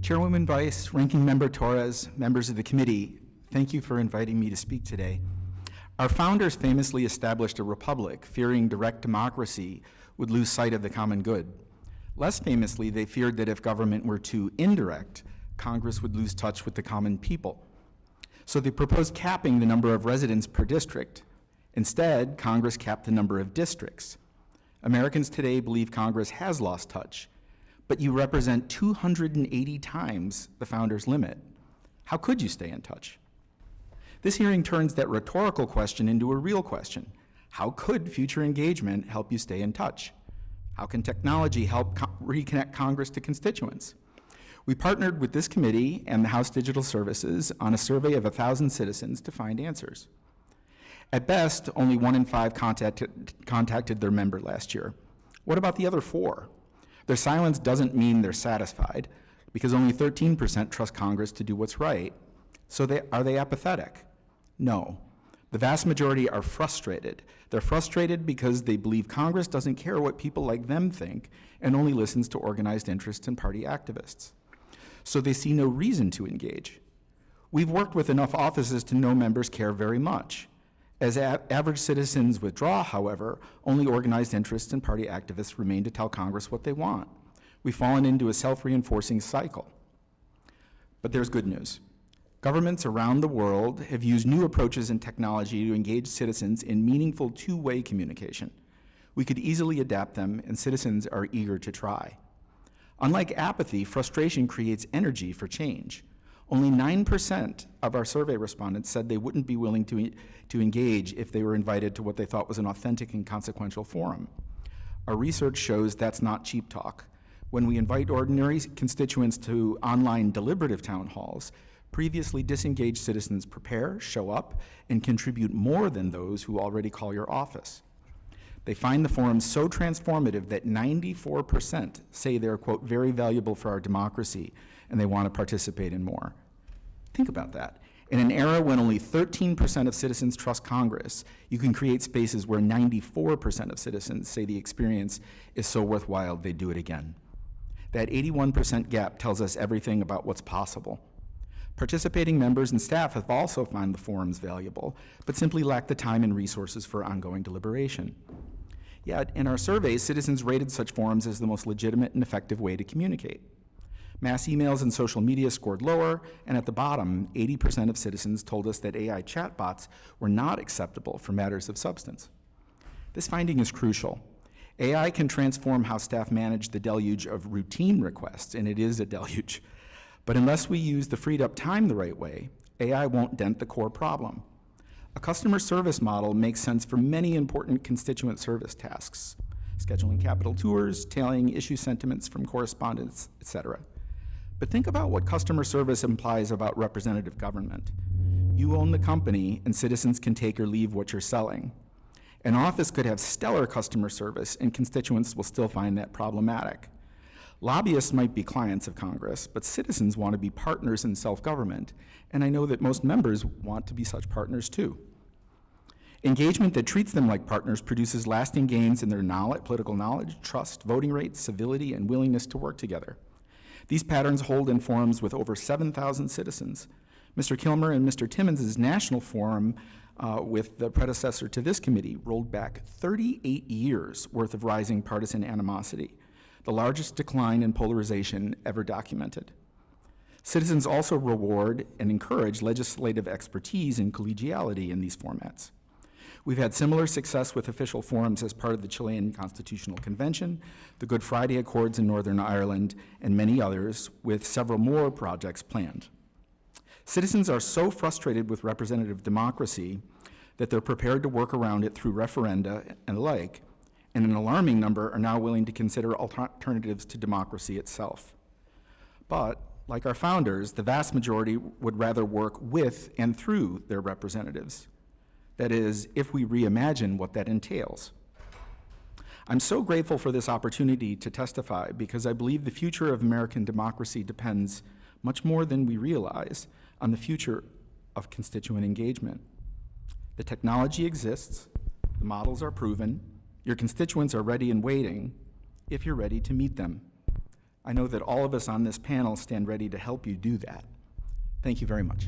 Chairwoman Vice, Ranking Member Torres, members of the committee, thank you for inviting me to speak today. Our founders famously established a republic, fearing direct democracy would lose sight of the common good. Less famously, they feared that if government were too indirect, Congress would lose touch with the common people. So they proposed capping the number of residents per district. Instead, Congress capped the number of districts. Americans today believe Congress has lost touch, but you represent 280 times the founders' limit. How could you stay in touch? This hearing turns that rhetorical question into a real question. How could future engagement help you stay in touch? How can technology help reconnect Congress to constituents? We partnered with this committee and the House Digital Services on a survey of 1,000 citizens to find answers. At best, only 1 in 5 contacted their member last year. What about the other 4? Their silence doesn't mean they're satisfied, because only 13% trust Congress to do what's right. So are they apathetic? No. The vast majority are frustrated. They're frustrated because they believe Congress doesn't care what people like them think and only listens to organized interests and party activists. So they see no reason to engage. We've worked with enough offices to know members care very much. As average citizens withdraw, however, only organized interests and party activists remain to tell Congress what they want. We've fallen into a self-reinforcing cycle. But there's good news. Governments around the world have used new approaches and technology to engage citizens in meaningful two-way communication. We could easily adapt them, and citizens are eager to try. Unlike apathy, frustration creates energy for change. Only 9% of our survey respondents said they wouldn't be willing to engage if they were invited to what they thought was an authentic and consequential forum. Our research shows that's not cheap talk. When we invite ordinary constituents to online deliberative town halls, previously disengaged citizens prepare, show up, and contribute more than those who already call your office. They find the forum so transformative that 94% say they're, quote, very valuable for our democracy, and they want to participate in more. Think about that. In an era when only 13% of citizens trust Congress, you can create spaces where 94% of citizens say the experience is so worthwhile they do it again. That 81% gap tells us everything about what's possible. Participating members and staff have also found the forums valuable, but simply lack the time and resources for ongoing deliberation. Yet, in our surveys, citizens rated such forums as the most legitimate and effective way to communicate. Mass emails and social media scored lower, and at the bottom, 80% of citizens told us that AI chatbots were not acceptable for matters of substance. This finding is crucial. AI can transform how staff manage the deluge of routine requests, and it is a deluge. But unless we use the freed up time the right way, AI won't dent the core problem. A customer service model makes sense for many important constituent service tasks, scheduling capital tours, tailing issue sentiments from correspondence, etc. But think about what customer service implies about representative government. You own the company, and citizens can take or leave what you're selling. An office could have stellar customer service, and constituents will still find that problematic. Lobbyists might be clients of Congress, but citizens want to be partners in self-government, and I know that most members want to be such partners too. Engagement that treats them like partners produces lasting gains in their knowledge, political knowledge, trust, voting rates, civility, and willingness to work together. These patterns hold in forums with over 7,000 citizens. Mr. Kilmer and Mr. Timmons' national forum with the predecessor to this committee rolled back 38 years worth of rising partisan animosity, the largest decline in polarization ever documented. Citizens also reward and encourage legislative expertise and collegiality in these formats. We've had similar success with official forums as part of the Chilean Constitutional Convention, the Good Friday Accords in Northern Ireland, and many others, with several more projects planned. Citizens are so frustrated with representative democracy that they're prepared to work around it through referenda and the like, and an alarming number are now willing to consider alternatives to democracy itself. But, like our founders, the vast majority would rather work with and through their representatives. That is, if we reimagine what that entails. I'm so grateful for this opportunity to testify because I believe the future of American democracy depends much more than we realize on the future of constituent engagement. The technology exists, the models are proven, your constituents are ready and waiting if you're ready to meet them. I know that all of us on this panel stand ready to help you do that. Thank you very much.